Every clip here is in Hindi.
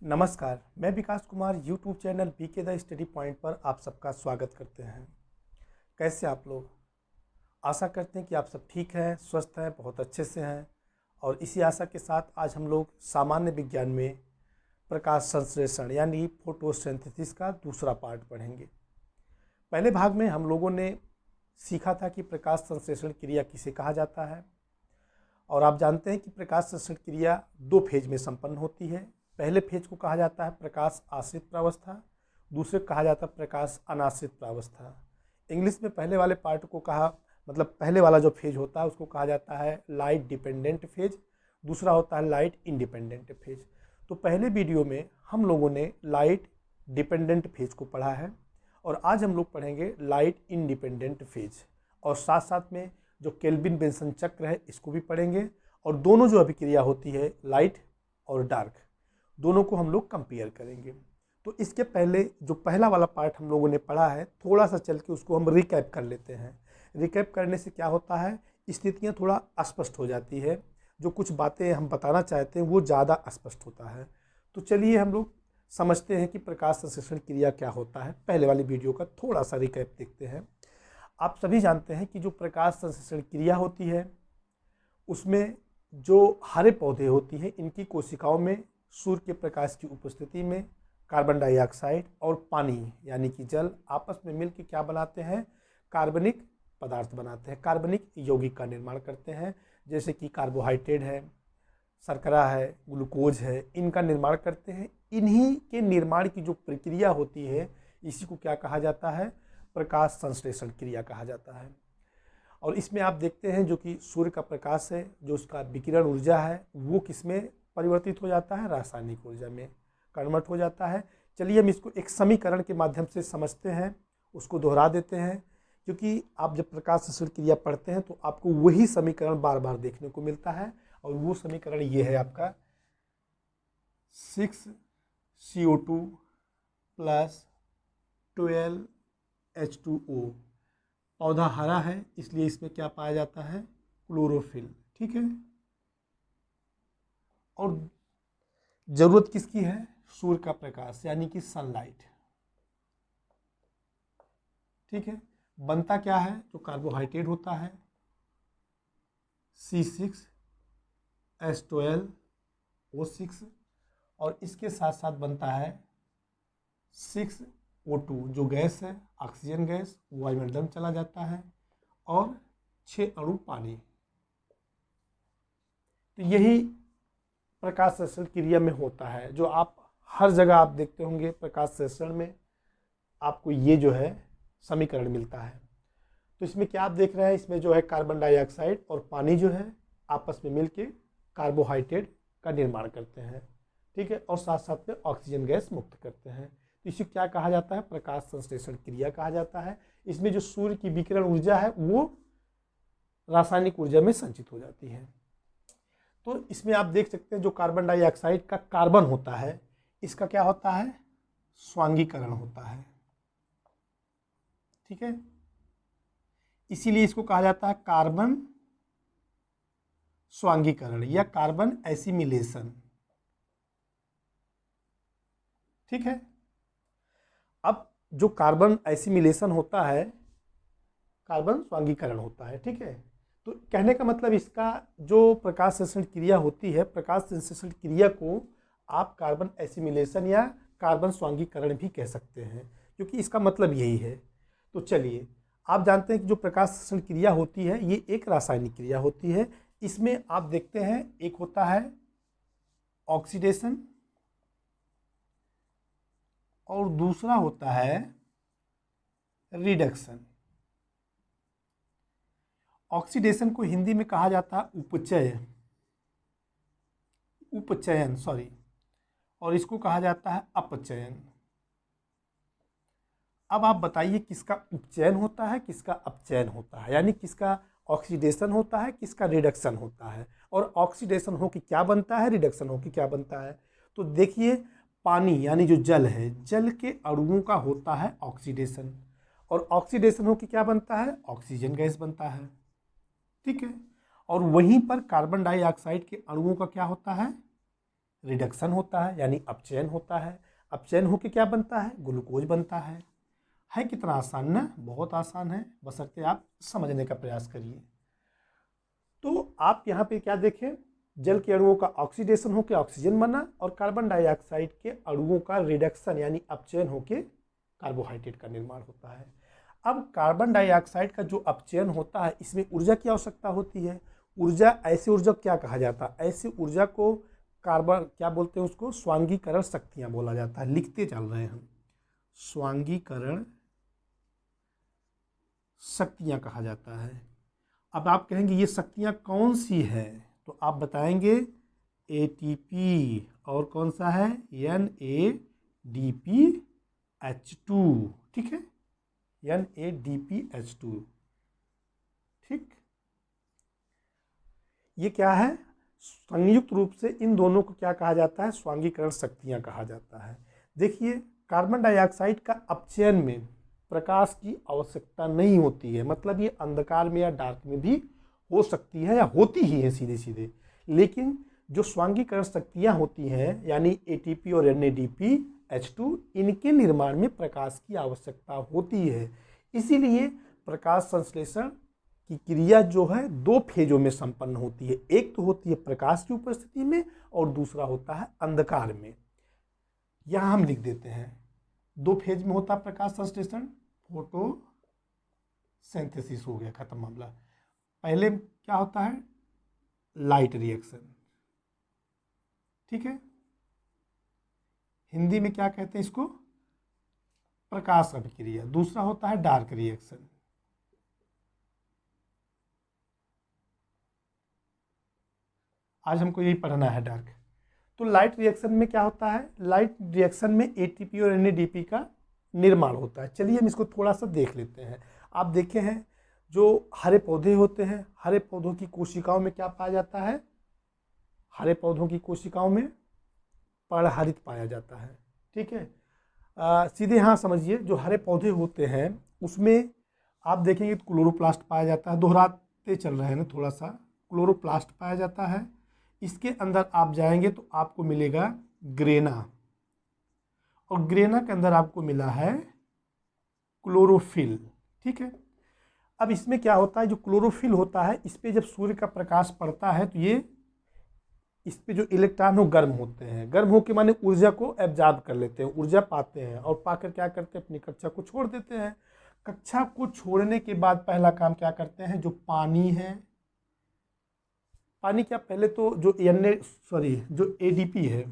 नमस्कार, मैं Vikas Kumar YouTube channel BK the study point पर आप सबका स्वागत करते हैं। कैसे आप लोग? आशा करते हैं कि आप सब ठीक हैं, स्वस्थ हैं, बहुत अच्छे से हैं। और इसी आशा के साथ आज हम लोग सामान्य विज्ञान में प्रकाश संश्लेषण यानी फोटोसिंथेसिस का दूसरा पार्ट पढ़ेंगे। पहले भाग में हम लोगों ने सीखा था कि प्रकाश संश्लेषण क्रिया किसे कहा जाता है। और आप जानते हैं कि प्रकाश संश्लेषण क्रिया दो फेज में संपन्न होती है। पहले फेज को कहा जाता है प्रकाश आश्रित प्रावस्था, दूसरे को कहा जाता है प्रकाश अनाश्रित प्रावस्था। इंग्लिश में पहले वाले पार्ट को पहले वाला जो फेज होता है उसको कहा जाता है लाइट डिपेंडेंट फेज, दूसरा होता है लाइट इंडिपेंडेंट फेज। तो पहले वीडियो में हम लोगों ने लाइट डिपेंडेंट फेज को पढ़ा है और आज हम लोग पढ़ेंगे लाइट इंडिपेंडेंट फेज। और साथ साथ में जो केल्विन बेंसन चक्र है इसको भी पढ़ेंगे। और दोनों जो अभिक्रिया होती है लाइट और डार्क, दोनों को हम लोग कंपेयर करेंगे। तो इसके पहले जो पहला वाला पार्ट हम लोगों ने पढ़ा है, थोड़ा सा चल के उसको हम रिकैप कर लेते हैं। रिकैप करने से क्या होता है, स्थितियाँ थोड़ा अस्पष्ट हो जाती है, जो कुछ बातें हम बताना चाहते हैं वो ज़्यादा स्पष्ट होता है। तो चलिए हम लोग समझते हैं कि प्रकाश संश्लेषण क्रिया क्या होता है। पहले वाली वीडियो का थोड़ा सा रिकैप देखते हैं। आप सभी जानते हैं कि जो प्रकाश संश्लेषण क्रिया होती है उसमें जो हरे पौधे होती हैं इनकी कोशिकाओं में सूर्य के प्रकाश की उपस्थिति में कार्बन डाइऑक्साइड और पानी यानी कि जल आपस में मिलकर क्या बनाते हैं, कार्बनिक पदार्थ बनाते हैं, कार्बनिक यौगिक का निर्माण करते हैं। जैसे कि कार्बोहाइड्रेट है, शर्करा है, ग्लूकोज है, इनका निर्माण करते हैं। इन्हीं के निर्माण की जो प्रक्रिया होती है इसी को क्या कहा जाता है, प्रकाश संश्लेषण क्रिया कहा जाता है। और इसमें आप देखते हैं जो कि सूर्य का प्रकाश है, जो उसका विकिरण ऊर्जा है वो किसमें परिवर्तित हो जाता है, रासायनिक ऊर्जा में कन्वर्ट हो जाता है। चलिए हम इसको एक समीकरण के माध्यम से समझते हैं, उसको दोहरा देते हैं। क्योंकि आप जब प्रकाश संश्लेषण क्रिया पढ़ते हैं तो आपको वही समीकरण बार बार देखने को मिलता है। और वो समीकरण ये है आपका 6CO2 + 12H2O। पौधा हरा है इसलिए इसमें क्या पाया जाता है, क्लोरोफिल। ठीक है। और जरूरत किसकी है, सूर्य का प्रकाश यानी कि सनलाइट। ठीक है। बनता क्या है, जो कार्बोहाइड्रेट होता है C6H12O6 और इसके साथ साथ बनता है 6O2 जो गैस है, ऑक्सीजन गैस, वायुमंडल में चला जाता है और 6 अणु पानी। तो यही प्रकाश संश्लेषण क्रिया में होता है, जो आप हर जगह आप देखते होंगे प्रकाश संश्लेषण में आपको ये जो है समीकरण मिलता है। तो इसमें क्या आप देख रहे हैं, इसमें जो है कार्बन डाइऑक्साइड और पानी जो है आपस में मिलके कार्बोहाइड्रेट का निर्माण करते हैं। ठीक है। और साथ साथ में ऑक्सीजन गैस मुक्त करते हैं। तो इसे क्या कहा जाता है, प्रकाश संश्लेषण क्रिया कहा जाता है। इसमें जो सूर्य की विकिरण ऊर्जा है वो रासायनिक ऊर्जा में संचित हो जाती है। तो इसमें आप देख सकते हैं जो कार्बन डाइऑक्साइड का कार्बन होता है इसका क्या होता है, स्वांगीकरण होता है। ठीक है। इसीलिए इसको कहा जाता है कार्बन स्वांगीकरण या कार्बन एसिमिलेशन। ठीक है। अब जो कार्बन एसिमिलेशन होता है, कार्बन स्वांगीकरण होता है। ठीक है। तो कहने का मतलब इसका जो प्रकाश संश्लेषण क्रिया होती है, प्रकाश संश्लेषण क्रिया को आप कार्बन एसिमिलेशन या कार्बन स्वांगीकरण भी कह सकते हैं, क्योंकि इसका मतलब यही है। तो चलिए आप जानते हैं कि जो प्रकाश संश्लेषण क्रिया होती है ये एक रासायनिक क्रिया होती है। इसमें आप देखते हैं एक होता है ऑक्सीडेशन और दूसरा होता है रिडक्शन। ऑक्सीडेशन को हिंदी में कहा जाता है उपचयन और इसको कहा जाता है अपचयन। अब आप बताइए किसका उपचयन होता है, किसका अपचयन होता है, यानी किसका ऑक्सीडेशन होता है, किसका रिडक्शन होता है। और ऑक्सीडेशन हो कि क्या बनता है, रिडक्शन हो कि क्या बनता है। तो देखिए पानी यानी जो जल है, जल के अणुओं का होता है ऑक्सीडेशन और ऑक्सीडेशन हो कि क्या बनता है, ऑक्सीजन गैस बनता है। ठीक है। और वहीं पर कार्बन डाइऑक्साइड के अणुओं का क्या होता है, रिडक्शन होता है यानी अपचयन होता है। अपचयन होके क्या बनता है? ग्लूकोज बनता है। कितना आसान ना, बहुत आसान है, बशर्ते आप समझने का प्रयास करिए। तो आप यहाँ पे क्या देखें, जल के अणुओं का ऑक्सीडेशन होकर ऑक्सीजन बना और कार्बन डाइऑक्साइड के अणुओं का रिडक्शन यानी अपचयन होकर कार्बोहाइड्रेट का निर्माण होता है। अब कार्बन डाइऑक्साइड का जो अपचयन होता है इसमें ऊर्जा की आवश्यकता होती है। ऐसी ऊर्जा क्या कहा जाता है? ऐसी ऊर्जा को कार्बन क्या बोलते हैं? उसको स्वांगीकरण शक्तियां बोला जाता है। लिखते चल रहे हैं हम, स्वांगीकरण शक्तियां कहा जाता है। अब आप कहेंगे ये शक्तियां कौन सी है, तो आप बताएंगे एटीपी और कौन सा है? NADPH2। ठीक है, NADPH2। ठीक, ये क्या है? संयुक्त रूप से इन दोनों को क्या कहा जाता है? स्वांगीकरण शक्तियां कहा जाता है। देखिए, कार्बन डाइऑक्साइड का अपचयन में प्रकाश की आवश्यकता नहीं होती है, मतलब ये अंधकार में या डार्क में भी हो सकती है या होती ही है सीधे सीधे। लेकिन जो स्वांगीकरण शक्तियां होती हैं यानी एटीपी और NADPH2, इनके निर्माण में प्रकाश की आवश्यकता होती है। इसीलिए प्रकाश संश्लेषण की क्रिया जो है दो फेजों में संपन्न होती है। एक तो होती है प्रकाश की उपस्थिति में और दूसरा होता है अंधकार में। यहां हम लिख देते हैं, दो फेज में होता है प्रकाश संश्लेषण। फोटो सिंथेसिस हो गया, खत्म मामला। पहले क्या होता है? Light reaction. ठीक है, हिंदी में क्या कहते हैं इसको? प्रकाश अभिक्रिया। दूसरा होता है डार्क रिएक्शन। आज हमको यही पढ़ना है, डार्क। तो लाइट रिएक्शन में क्या होता है? लाइट रिएक्शन में एटीपी और NADP का निर्माण होता है। चलिए हम इसको थोड़ा सा देख लेते हैं। आप देखे हैं जो हरे पौधे होते हैं, हरे पौधों की कोशिकाओं में क्या पाया जाता है? हरे पौधों की कोशिकाओं में परहरित पाया जाता है। ठीक है, सीधे यहाँ समझिए, जो हरे पौधे होते हैं उसमें आप देखेंगे तो क्लोरोप्लास्ट पाया जाता है। दोहराते चल रहे हैं ना थोड़ा सा, क्लोरोप्लास्ट पाया जाता है। इसके अंदर आप जाएंगे तो आपको मिलेगा ग्रेना, और ग्रेना के अंदर आपको मिला है क्लोरोफिल। ठीक है, अब इसमें क्या होता है? जो क्लोरोफिल होता है इस पे जब सूर्य का प्रकाश पड़ता है तो ये इस पे जो इलेक्ट्रॉन हो गर्म होते हैं। गर्म होके माने ऊर्जा को एब्जॉर्ब कर लेते हैं, ऊर्जा पाते हैं और पाकर क्या करते हैं? अपनी कक्षा को छोड़ देते हैं। कक्षा को छोड़ने के बाद पहला काम क्या करते हैं? जो पानी है, पानी क्या, पहले तो जो जो एडीपी है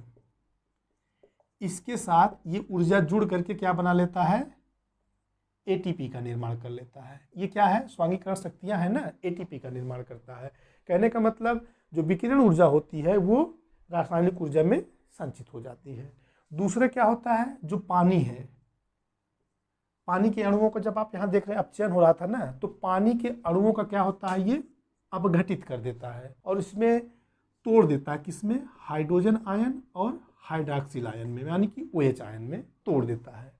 इसके साथ ये ऊर्जा जुड़ करके क्या बना लेता है? एटीपी का निर्माण कर लेता है। ये क्या है? स्वांगीकरण शक्तियां है ना, एटीपी का निर्माण करता है। कहने का मतलब जो विकिरण ऊर्जा होती है वो रासायनिक ऊर्जा में संचित हो जाती है। दूसरा क्या होता है? जो पानी है, पानी के अणुओं को जब आप यहाँ देख रहे हैं अपचयन हो रहा था ना, तो पानी के अणुओं का क्या होता है? ये अपघटित कर देता है और इसमें तोड़ देता है। किसमें? हाइड्रोजन आयन और हाइड्रॉक्सिल आयन में, यानी कि OH आयन में तोड़ देता है।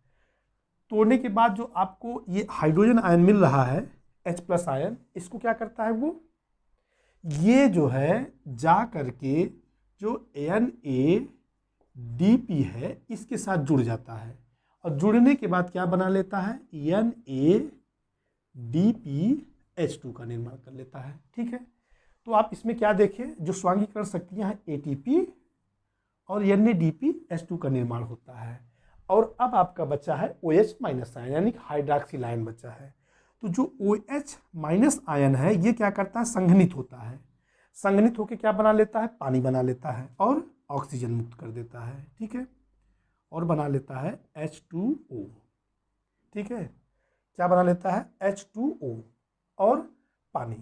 तोड़ने के बाद जो आपको ये हाइड्रोजन आयन मिल रहा है, H+ आयन, इसको क्या करता है? वो ये जो है जा करके जो NADP है इसके साथ जुड़ जाता है और जुड़ने के बाद क्या बना लेता है? NADPH2 का निर्माण कर लेता है। ठीक है, तो आप इसमें क्या देखें? जो स्वांगीकरण शक्तियां हैं ATP और NADPH2 का निर्माण होता है। और अब आपका बचा है OH- आयन यानी हाइड्रॉक्सिल आयन बचा है। तो जो OH- आयन है ये क्या करता है? संघनित होता है। संघनित होकर क्या बना लेता है? पानी बना लेता है और ऑक्सीजन मुक्त कर देता है। ठीक है, और बना लेता है H2O। ठीक है, क्या बना लेता है? H2O और पानी।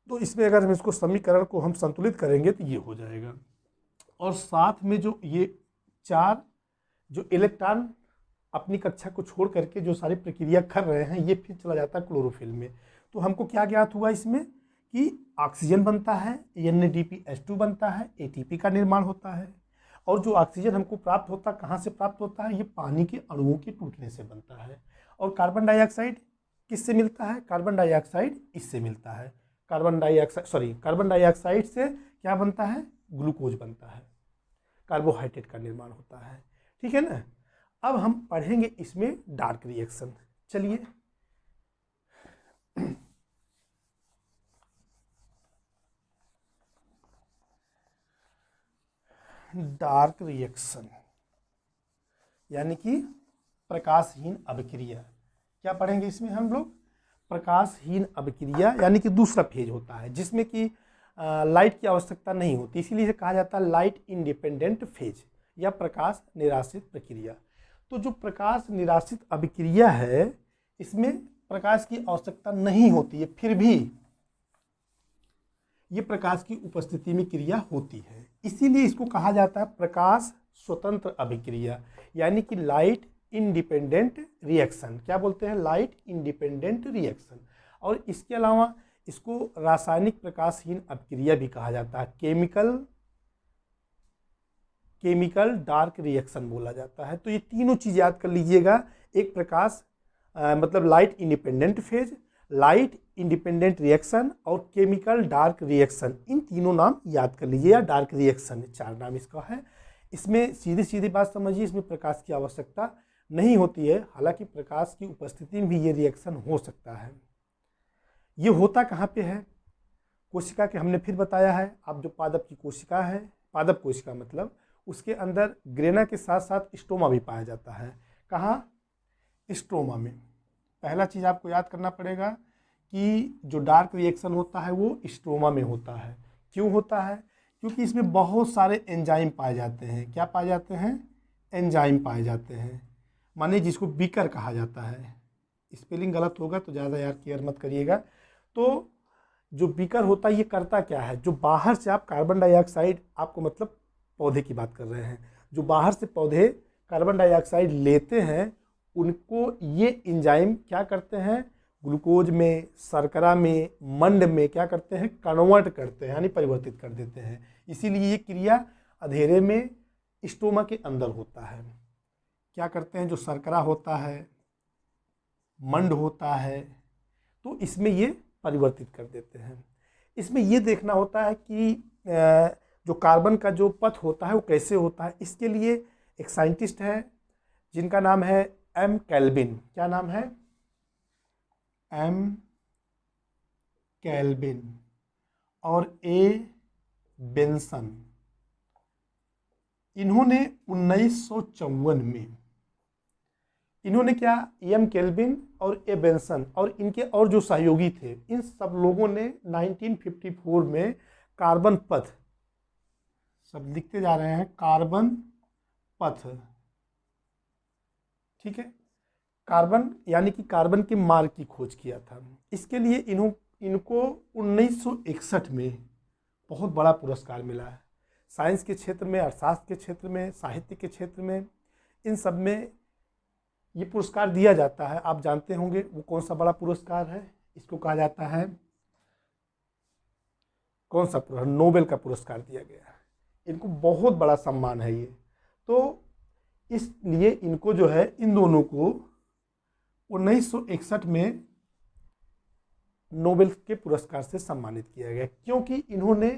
तो इसमें अगर हम इसको समीकरण को हम संतुलित करेंगे तो ये हो जाएगा। और साथ में जो ये चार जो इलेक्ट्रॉन अपनी कक्षा को छोड़ करके जो सारी प्रक्रिया कर रहे हैं ये फिर चला जाता है क्लोरोफिल में। तो हमको क्या ज्ञात हुआ इसमें कि ऑक्सीजन बनता है, NADPH2 बनता है, ATP का निर्माण होता है। और जो ऑक्सीजन हमको प्राप्त होता है कहाँ से प्राप्त होता है? ये पानी के अणुओं के टूटने से बनता है। और कार्बन डाइऑक्साइड किससे मिलता है? कार्बन डाइऑक्साइड इससे मिलता है। कार्बन डाइऑक्साइड से क्या बनता है? ग्लूकोज बनता है, कार्बोहाइड्रेट का निर्माण होता है। ठीक है ना। अब हम पढ़ेंगे इसमें डार्क रिएक्शन। चलिए डार्क रिएक्शन यानी कि प्रकाशहीन अभिक्रिया। क्या पढ़ेंगे इसमें हम लोग? प्रकाशहीन अभिक्रिया यानी कि दूसरा फेज होता है जिसमें कि लाइट की आवश्यकता नहीं होती, इसीलिए इसे कहा जाता है लाइट इंडिपेंडेंट फेज या प्रकाश निराश्रित प्रक्रिया। तो जो प्रकाश निराश्रित अभिक्रिया है इसमें प्रकाश की आवश्यकता नहीं होती है, फिर भी ये प्रकाश की उपस्थिति में क्रिया होती है, इसीलिए इसको कहा जाता है प्रकाश स्वतंत्र अभिक्रिया यानी कि लाइट इंडिपेंडेंट रिएक्शन। क्या बोलते हैं? Light independent reaction. और इसके अलावा इसको रासायनिक प्रकाशहीन अभिक्रिया भी कहा जाता है, केमिकल डार्क रिएक्शन बोला जाता है। तो ये तीनों चीज़ याद कर लीजिएगा, एक प्रकाश मतलब light independent phase, light independent reaction और केमिकल डार्क रिएक्शन, इन तीनों नाम याद कर लीजिए, या डार्क रिएक्शन, 4 नाम इसका है। इसमें सीधी सीधी बात समझिए, इसमें प्रकाश की आवश्यकता नहीं होती है, हालांकि प्रकाश की उपस्थिति में भी ये रिएक्शन हो सकता है। ये होता कहाँ पे है? कोशिका के हमने फिर बताया है, आप जो पादप की कोशिका है, पादप कोशिका मतलब उसके अंदर ग्रेना के साथ साथ स्टोमा भी पाया जाता है। कहाँ? स्ट्रोमा में। पहला चीज़ आपको याद करना पड़ेगा कि जो डार्क रिएक्शन होता है वो स्ट्रोमा में होता है। क्यों होता है? क्योंकि इसमें बहुत सारे एंजाइम पाए जाते हैं। क्या पाए जाते हैं? एंजाइम पाए जाते हैं, माने जिसको बीकर कहा जाता है। स्पेलिंग गलत होगा तो ज़्यादा यार केयर मत करिएगा। तो जो बीकर होता है ये करता क्या है? जो बाहर से आप कार्बन डाइऑक्साइड, आपको मतलब पौधे की बात कर रहे हैं, जो बाहर से पौधे कार्बन डाइऑक्साइड लेते हैं उनको ये एंजाइम क्या करते हैं? ग्लूकोज में, शर्करा में, मंड में क्या करते हैं? कन्वर्ट करते हैं, यानी परिवर्तित कर देते हैं। इसीलिए ये क्रिया अंधेरे में स्टोमा के अंदर होता है। क्या करते हैं? जो शर्करा होता है, मंड होता है, तो इसमें ये परिवर्तित कर देते हैं। इसमें ये देखना होता है कि जो कार्बन का जो पथ होता है वो कैसे होता है। इसके लिए एक साइंटिस्ट है जिनका नाम है एम कैल्विन। क्या नाम है? एम कैल्विन और ए बेंसन। इन्होंने 1954 में इन्होंने क्या, एम कैल्विन और ए बेंसन और इनके और जो सहयोगी थे, इन सब लोगों ने 1954 में कार्बन पथ, सब लिखते जा रहे हैं, कार्बन पथ, ठीक है, कार्बन यानी कि कार्बन के मार्ग की खोज किया था। इसके लिए इनको 1961 में बहुत बड़ा पुरस्कार मिला है। साइंस के क्षेत्र में, अर्थशास्त्र के क्षेत्र में, साहित्य के क्षेत्र में, इन सब में ये पुरस्कार दिया जाता है। आप जानते होंगे वो कौन सा बड़ा पुरस्कार है? इसको कहा जाता है, कौन सा पुरस्कार? नोबेल का पुरस्कार दिया गया है। इनको बहुत बड़ा सम्मान है ये। तो इसलिए इनको जो है, इन दोनों को 1961 में नोबेल के पुरस्कार से सम्मानित किया गया, क्योंकि इन्होंने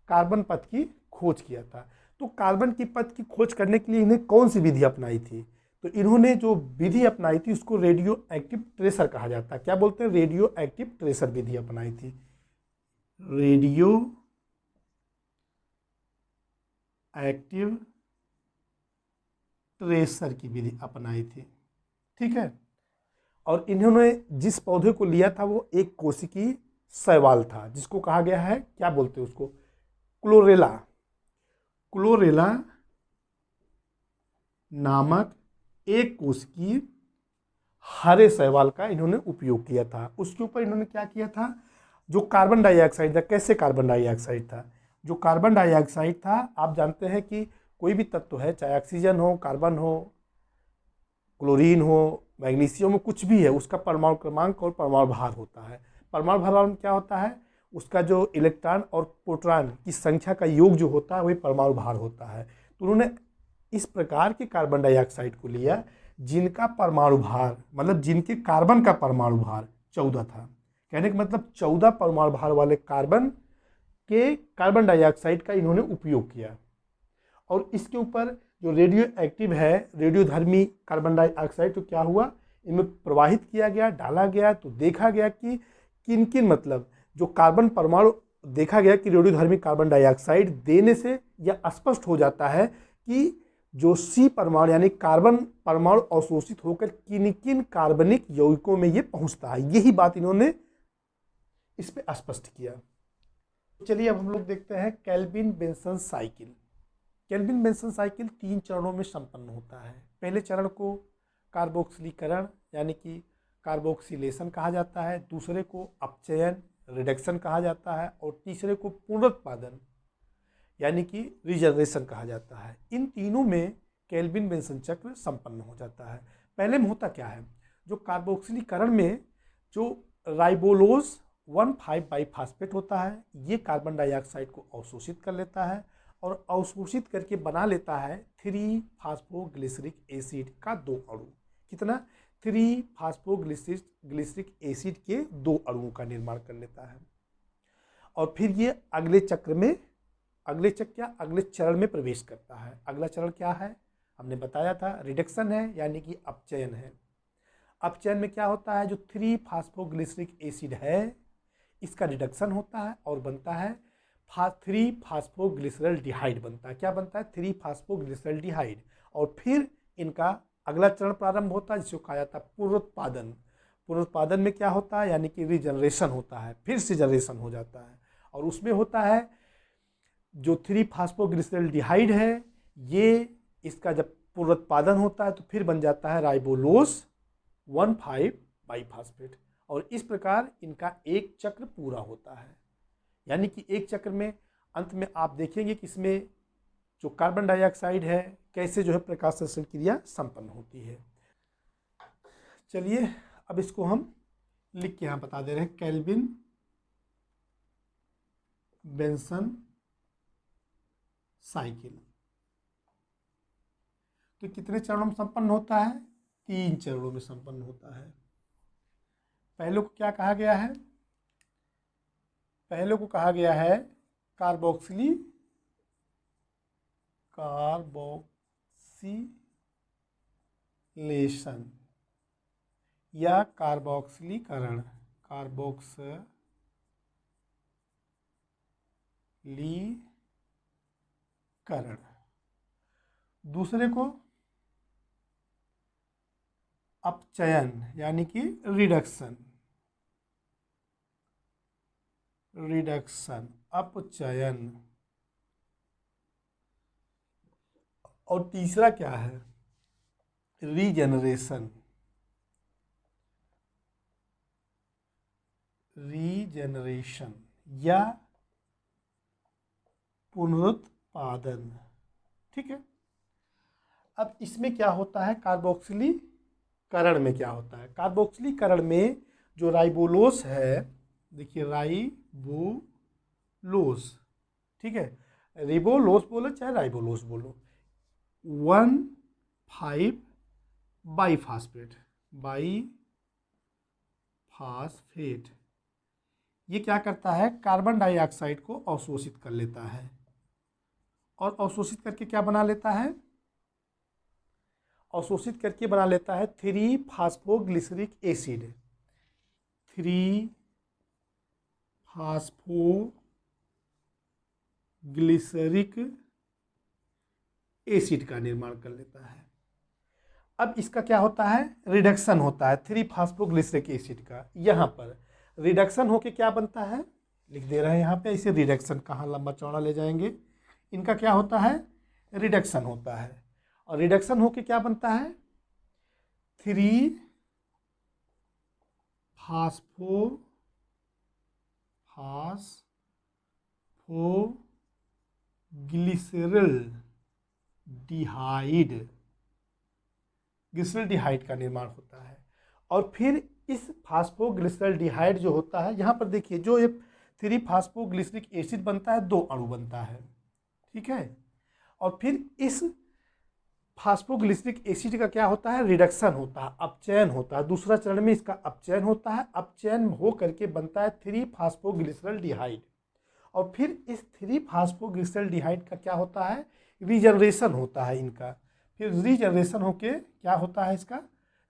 कार्बन पथ की खोज किया था। तो कार्बन की पथ की खोज करने के लिए इन्हें कौन सी विधि अपनाई थी? तो इन्होंने जो विधि अपनाई थी उसको रेडियो एक्टिव ट्रेसर कहा जाता है। क्या बोलते हैं? रेडियो एक्टिव ट्रेसर विधि अपनाई थी। रेडियो एक्टिव ट्रेसर की विधि अपनाई थी, ठीक है। और इन्होंने जिस पौधे को लिया था वो एक कोशिकीय शैवाल था, जिसको कहा गया है, क्या बोलते हैं उसको? क्लोरेला। क्लोरेला नामक एक कोशिकीय हरे शैवाल का इन्होंने उपयोग किया था। उसके ऊपर इन्होंने क्या किया था? जो कार्बन डाइऑक्साइड था, कैसे कार्बन डाइऑक्साइड था? जो कार्बन डाइऑक्साइड था, आप जानते हैं कि कोई भी तत्व है, चाहे ऑक्सीजन हो, कार्बन हो, क्लोरीन हो, मैग्नीशियम हो, कुछ भी है, उसका परमाणु क्रमांक और परमाणु भार होता है। परमाणु भार में क्या होता है? उसका जो इलेक्ट्रॉन और प्रोटॉन की संख्या का योग जो होता है वही परमाणु भार होता है। तो उन्होंने इस प्रकार के कार्बन डाइऑक्साइड को लिया जिनका परमाणु भार, मतलब जिनके कार्बन का परमाणु भार 14 था। कहने का मतलब 14 परमाणु भार वाले कार्बन के कार्बन डाइऑक्साइड का इन्होंने उपयोग किया और इसके ऊपर जो रेडियो एक्टिव है, रेडियोधर्मी कार्बन डाइऑक्साइड, तो क्या हुआ, इनमें प्रवाहित किया गया, डाला गया, तो देखा गया कि किन किन मतलब जो कार्बन परमाणु, देखा गया कि रेडियोधर्मी कार्बन डाइऑक्साइड देने से यह स्पष्ट हो जाता है कि जो सी परमाणु यानी कार्बन परमाणु अवशोषित होकर किन किन कार्बनिक यौगिकों में ये पहुंचता है। यही बात इन्होंने इस पे स्पष्ट किया। चलिए अब हम लोग देखते हैं kelvin Benson cycle. Kelvin Benson cycle 3 चरणों में संपन्न होता है। पहले चरण को कार्बोक्सिलीकरण यानी कि कार्बोक्सिलेशन कहा जाता है, दूसरे को अपचयन रिडक्शन कहा जाता है और तीसरे को पुनरुत्पादन यानी कि रिजनरेशन कहा जाता है। इन तीनों में केल्विन बेंसन चक्र संपन्न हो जाता है। पहले में होता क्या है, जो कार्बोक्सिलीकरण में जो राइबोलोज 1,5 बाइफास्फेट होता है, ये कार्बन डाइऑक्साइड को अवशोषित कर लेता है और अवशोषित करके बना लेता है 3 फास्फोग्लिसरिक एसिड का 2 अणु। कितना, 3 फास्फोग्लिसरिक एसिड के 2 अणुओं का निर्माण कर लेता है और फिर ये अगले चरण में प्रवेश करता है। अगला चरण क्या है, हमने बताया था रिडक्शन है यानी कि अपचयन है। अपचयन में क्या होता है, जो 3 फास्फोग्लिसरिक एसिड है इसका रिडक्शन होता है और बनता है 3 फास्फोग्लिसरल्डिहाइड बनता है। क्या बनता है, 3 फास्फोग्लिसरल्डिहाइड और फिर इनका अगला चरण प्रारंभ होता है जिसको कहा जाता है पुनरुत्पादन। पुनरुत्पादन में क्या होता है, यानी कि रिजनरेशन होता है, फिर से जनरेशन हो जाता है और उसमें होता है जो 3 फास्फोग्लिसरल्डिहाइड है, ये इसका जब पुनरुत्पादन होता है तो फिर बन जाता है राइबोलोज 1,5 बाइफास्फेट और इस प्रकार इनका एक चक्र पूरा होता है। यानी कि एक चक्र में अंत में आप देखेंगे कि इसमें जो कार्बन डाइऑक्साइड है कैसे जो है प्रकाश संश्लेषण क्रिया संपन्न होती है। चलिए अब इसको हम लिख के यहाँ बता दे रहे हैं, केल्विन बेंसन साइकिल। तो कितने चरणों में संपन्न होता है, 3 चरणों में संपन्न होता है। पहले को क्या कहा गया है, पहले को कहा गया है कार्बोक्सिलेशन या कार्बोक्सिलीकरण, कार्बोक्सिलीकरण। दूसरे को अपचयन यानी कि रिडक्शन, अपचयन। और तीसरा क्या है, रीजनरेशन, या पुनरुत्पादन। ठीक है, अब इसमें क्या होता है, कार्बोक्सिलीकरण में क्या होता है, कार्बोक्सिलीकरण में जो राइबोलोज है, देखिए राइबोलोज, ठीक है, रिबोलोज बोलो चाहे राइबोलोज बोलो, 1,5 बाइफास्फेट, ये क्या करता है, कार्बन डाइऑक्साइड को अवशोषित कर लेता है और अवशोषित करके क्या बना लेता है, अवशोषित करके बना लेता है 3 फास्फोग्लिसरिक एसिड, 3 फास्फोग्लिसरिक एसिड का निर्माण कर लेता है। अब इसका क्या होता है, रिडक्शन होता है 3 फास्फोग्लिसरिक एसिड का। यहाँ पर रिडक्शन होके क्या बनता है, लिख दे रहे हैं यहाँ पे, इसे रिडक्शन कहाँ लंबा चौड़ा ले जाएंगे, इनका क्या होता है, रिडक्शन होता है और रिडक्शन होके क्या बनता है, 3 ग्लिसरल्डिहाइड का निर्माण होता है और फिर इस फास्फोग्लिसरल्डिहाइड जो होता है, यहाँ पर देखिए जो ये 3 फास्फोग्लिसरिक एसिड बनता है, 2 अणु बनता है, ठीक है, और फिर इस फास्फोग्लिसरिक एसिड का क्या होता है, रिडक्शन होता है, अपचयन होता है। दूसरा चरण में इसका अपचयन होता है, अपचयन हो करके बनता है 3 फास्फोग्लिसरल्डिहाइड और फिर इस 3-फॉस्फोग्लिसरॉल्डिहाइड का क्या होता है, रीजनरेशन होता है इनका। फिर रीजनरेशन होके क्या होता है, इसका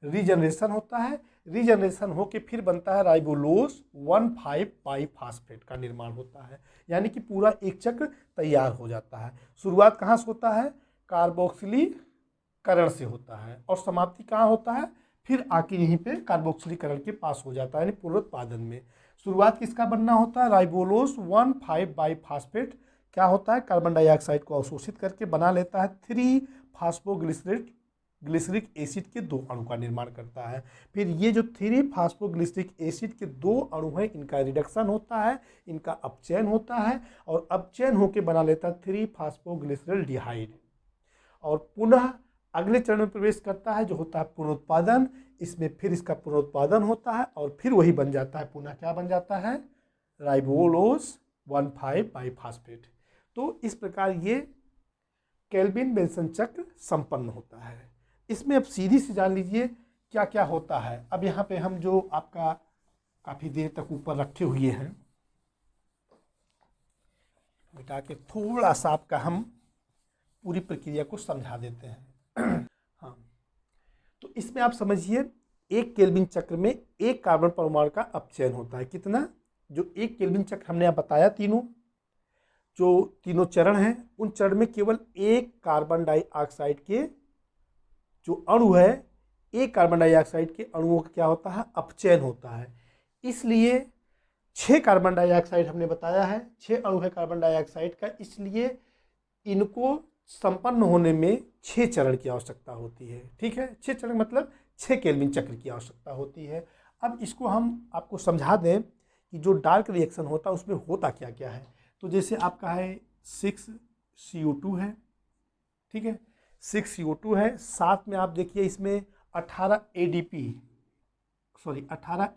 रीजनरेशन होता है। रीजनरेशन होके फिर बनता है राइबोलोज 1,5-बाइफॉस्फेट का निर्माण होता है, यानी कि पूरा एक चक्र तैयार हो जाता है। शुरुआत कहाँ से होता है, कार्बोक्सिलीकरण से होता है, और समाप्ति कहाँ होता है, फिर आके यहीं पे कार्बोक्सिलीकरण के पास हो जाता है, यानी पुनरुत्पादन में। शुरुआत किसका बनना होता है, राइबोलोज 1,5-बाइफॉस्फेट क्या होता है, कार्बन डाइऑक्साइड को अवशोषित करके बना लेता है 3-फॉस्फोग्लिसरिक एसिड के 2 अणु का निर्माण करता है। फिर ये जो 3-फॉस्फोग्लिसरिक एसिड के 2 अणु हैं, इनका रिडक्शन होता है, इनका अपचयन होता है, और अपचयन होकर बना लेता है 3-फॉस्फोग्लिसरॉल्डिहाइड, और पुनः अगले चरण में प्रवेश करता है जो होता है पुनरुत्पादन। इसमें फिर इसका पुनरुत्पादन होता है और फिर वही बन जाता है, पुनः क्या बन जाता है, राइबोलोज 1,5-बाइफॉस्फेट। तो इस प्रकार ये केल्विन बेल्सन चक्र संपन्न होता है। इसमें अब सीधी से जान लीजिए क्या क्या होता है। अब यहाँ पे हम जो आपका काफ़ी देर तक ऊपर रखे हुए हैं, मिटा के थोड़ा सा आपका हम पूरी प्रक्रिया को समझा देते हैं। हाँ, तो इसमें आप समझिए, एक केल्विन चक्र में एक कार्बन परमाणु का अपचयन होता है। कितना, जो एक केल्विन चक्र हमने आप बताया, जो तीनों चरण हैं, उन चरण में केवल एक कार्बन डाइऑक्साइड के जो अणु है, एक कार्बन डाइऑक्साइड के अणुओं का क्या होता है, अपचयन होता है। इसलिए 6 कार्बन डाइऑक्साइड हमने बताया है, 6 अणु है कार्बन डाइऑक्साइड का, इसलिए इनको संपन्न होने में 6 चरण की आवश्यकता होती है। ठीक है, 6 चरण मतलब 6 केल्विन चक्र की आवश्यकता होती है। अब इसको हम आपको समझा दें कि जो डार्क रिएक्शन होता है उसमें होता क्या क्या है। तो जैसे आपका है 6CO2 है, ठीक है, 6CO2 है, साथ में आप देखिए इसमें 18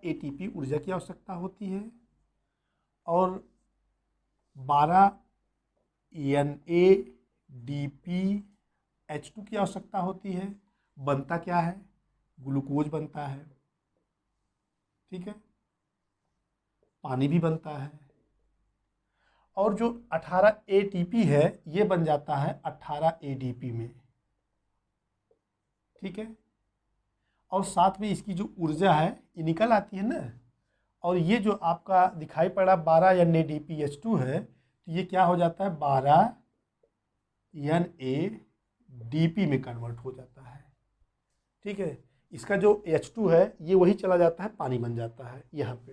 ATP ऊर्जा की आवश्यकता होती है, और 12 NADPH2 की आवश्यकता होती है। बनता क्या है, ग्लूकोज बनता है, ठीक है, पानी भी बनता है, और जो 18 ATP है ये बन जाता है 18 ADP में, ठीक है, और साथ में इसकी जो ऊर्जा है ये निकल आती है ना, और ये जो आपका दिखाई पड़ा 12 NADPH2 है, तो ये क्या हो जाता है, 12 NADP में कन्वर्ट हो जाता है। ठीक है, इसका जो H2 है ये वही चला जाता है, पानी बन जाता है यहाँ पे।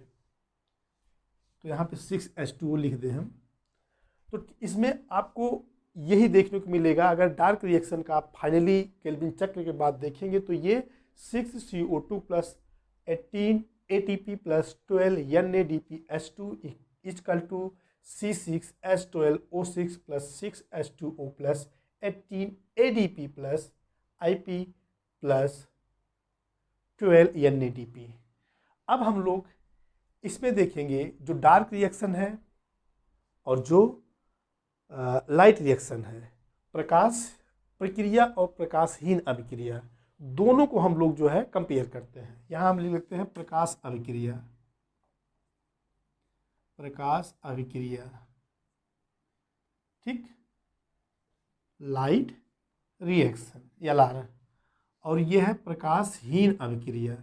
तो यहाँ पे 6H2O लिख दें हम। तो इसमें आपको यही देखने को मिलेगा, अगर डार्क रिएक्शन का आप फाइनली केल्विन चक्र के बाद देखेंगे तो ये 6CO2 plus 18 ATP plus 12 NADPH2 equal to C6H12O6 plus 6H2O plus 18 ADP plus IP plus 12 NADP। अब हम लोग इसमें देखेंगे जो डार्क रिएक्शन है और जो लाइट रिएक्शन है, प्रकाश प्रक्रिया और प्रकाशहीन अभिक्रिया, दोनों को हम लोग जो है कंपेयर करते हैं। यहाँ हम लिख लेते हैं प्रकाश अभिक्रिया, प्रकाश अभिक्रिया, ठीक, लाइट रिएक्शन या लार, और यह है प्रकाशहीन अभिक्रिया।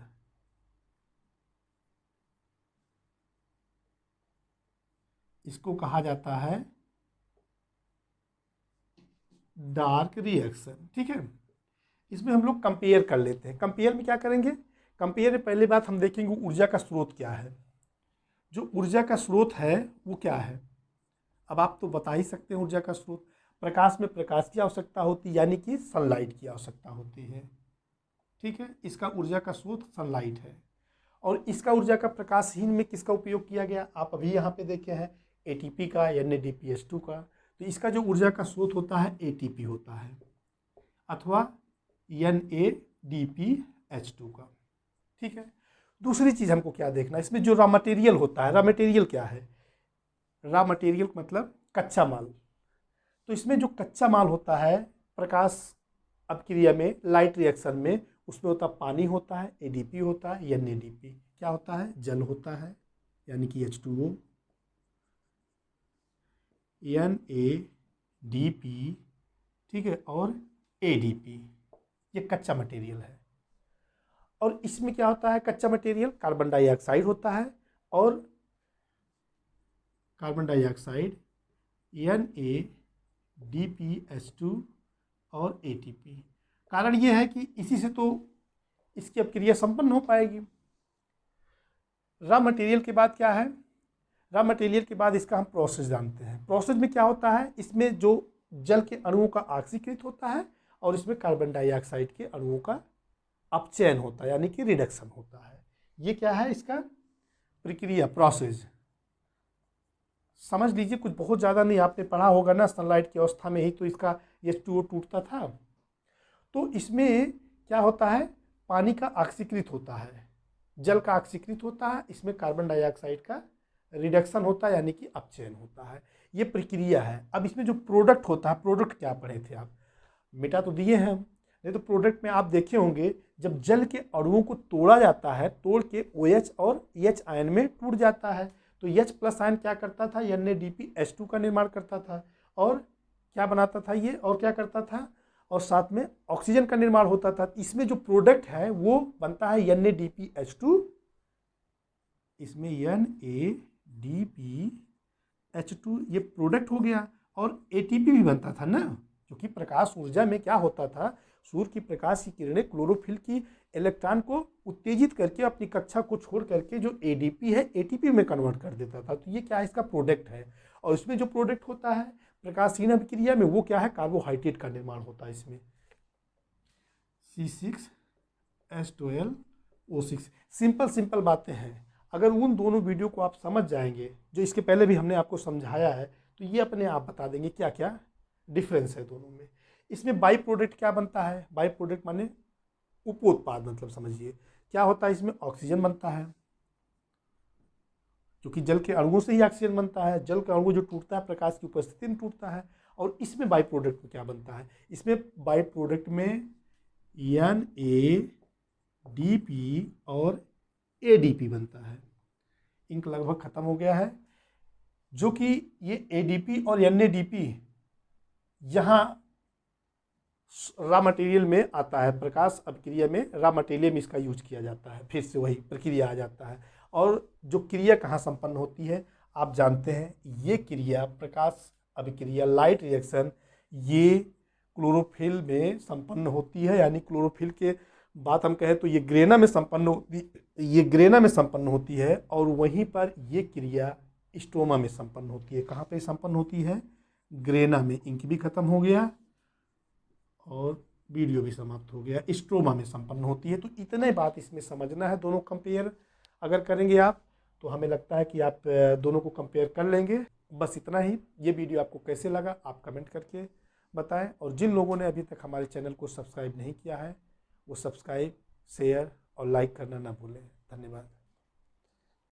इसको कहा जाता है डार्क रिएक्शन। ठीक है, इसमें हम लोग कंपेयर कर लेते हैं। कंपेयर में क्या करेंगे, कंपेयर में पहली बात हम देखेंगे ऊर्जा का स्रोत क्या है। जो ऊर्जा का स्रोत है वो क्या है, अब आप तो बता ही सकते हैं ऊर्जा का स्रोत। प्रकाश में प्रकाश की आवश्यकता होती है, यानी कि सनलाइट की आवश्यकता होती है। ठीक है, इसका ऊर्जा का स्रोत सनलाइट है, और इसका ऊर्जा का प्रकाशहीन में किसका उपयोग किया गया, आप अभी यहाँ पे देखे हैं ATP का, NADPH2 का। तो इसका जो ऊर्जा का स्रोत होता है ATP होता है, अथवा NADPH2 का। ठीक है, दूसरी चीज़ हमको क्या देखना, इसमें जो रॉ मटेरियल होता है, रॉ मटेरियल क्या है, रॉ मटेरियल मतलब कच्चा माल। तो इसमें जो कच्चा माल होता है प्रकाश अपक्रिया में, लाइट रिएक्शन में, उसमें होता पानी होता है, ADP होता है, NADP क्या होता है, जल होता है, यानी कि H2O, NADP, ठीक है, और ADP, ये कच्चा मटेरियल है। और इसमें क्या होता है, कच्चा मटेरियल कार्बन डाइऑक्साइड होता है, और कार्बन डाइऑक्साइड NADPH2 और ATP। कारण ये है कि इसी से तो इसकी अब क्रिया संपन्न हो पाएगी। रॉ मटेरियल के बाद क्या है, रॉ मटेरियल के बाद इसका हम प्रोसेस जानते हैं। प्रोसेस में क्या होता है, इसमें जो जल के अणुओं का ऑक्सीकृत होता है और इसमें कार्बन डाइऑक्साइड के अणुओं का अपचयन होता है, यानी कि रिडक्शन होता है। ये क्या है, इसका प्रक्रिया, प्रोसेस समझ लीजिए। कुछ बहुत ज़्यादा नहीं, आपने पढ़ा होगा ना, सनलाइट की अवस्था में ही तो इसका H2O टूटता था। तो इसमें क्या होता है, पानी का ऑक्सीकृत होता है, जल का ऑक्सीकृत होता है, इसमें कार्बन डाइऑक्साइड का रिडक्शन होता है, यानी कि अपचयन होता है। ये प्रक्रिया है। अब इसमें जो प्रोडक्ट होता है, प्रोडक्ट क्या पढ़े थे आप, मिटा तो दिए हैं, नहीं तो प्रोडक्ट में आप देखे होंगे जब जल के अणुओं को तोड़ा जाता है, तोड़ के OH और H आयन में टूट जाता है, तो H+ आयन क्या करता था, NADPH2 का निर्माण करता था, और क्या बनाता था ये, और क्या करता था, और साथ में ऑक्सीजन का निर्माण होता था। इसमें जो प्रोडक्ट है वो बनता है NADPH2, इसमें NADPH2 ये प्रोडक्ट हो गया, और ATP भी बनता था ना, क्योंकि प्रकाश ऊर्जा में क्या होता था, सूर्य की प्रकाश की किरणें क्लोरोफिल की इलेक्ट्रॉन को उत्तेजित करके अपनी कक्षा को छोड़ करके जो ADP है ATP में कन्वर्ट कर देता था। तो ये क्या है, इसका प्रोडक्ट है। और इसमें जो प्रोडक्ट होता है प्रकाशीय अभिक्रिया में, वो क्या है, कार्बोहाइड्रेट का निर्माण होता है। इसमें C6H12O6। सिंपल बातें हैं। अगर उन दोनों वीडियो को आप समझ जाएंगे, जो इसके पहले भी हमने आपको समझाया है, तो ये अपने आप बता देंगे क्या क्या डिफरेंस है दोनों में। इसमें बाई प्रोडक्ट क्या बनता है, बाई प्रोडक्ट माने उपोत्पाद, मतलब समझिए क्या होता है, इसमें ऑक्सीजन बनता है, क्योंकि जल के अणुओं से ही ऑक्सीजन बनता है। जल का अणु जो टूटता है प्रकाश की उपस्थिति में टूटता है। और इसमें बाई प्रोडक्ट में क्या बनता है, इसमें बाई प्रोडक्ट में NADP और ADP बनता है। इंक लगभग खत्म हो गया है। जो कि ये ADP और NADP यहाँ रॉ मटेरियल में आता है, प्रकाश अभिक्रिया में रॉ मटेरियल में इसका यूज किया जाता है। फिर से वही प्रक्रिया आ जाता है। और जो क्रिया कहाँ संपन्न होती है आप जानते हैं, ये क्रिया प्रकाश अभिक्रिया, लाइट रिएक्शन, ये क्लोरोफिल में संपन्न होती है। यानी क्लोरोफिल के बात हम कहें तो ये ग्रेना में संपन्न होती है, और वहीं पर ये क्रिया स्ट्रोमा में संपन्न होती है। कहाँ पे संपन्न होती है, ग्रेना में। इंक भी खत्म हो गया और वीडियो भी समाप्त हो गया। स्ट्रोमा में संपन्न होती है। तो इतने बात इसमें समझना है। दोनों कंपेयर अगर करेंगे आप, तो हमें लगता है कि आप दोनों को कंपेयर कर लेंगे। बस इतना ही। ये वीडियो आपको कैसे लगा आप कमेंट करके बताएं। और जिन लोगों ने अभी तक हमारे चैनल को सब्सक्राइब नहीं किया है, वो सब्सक्राइब, शेयर और लाइक करना ना भूलें। धन्यवाद।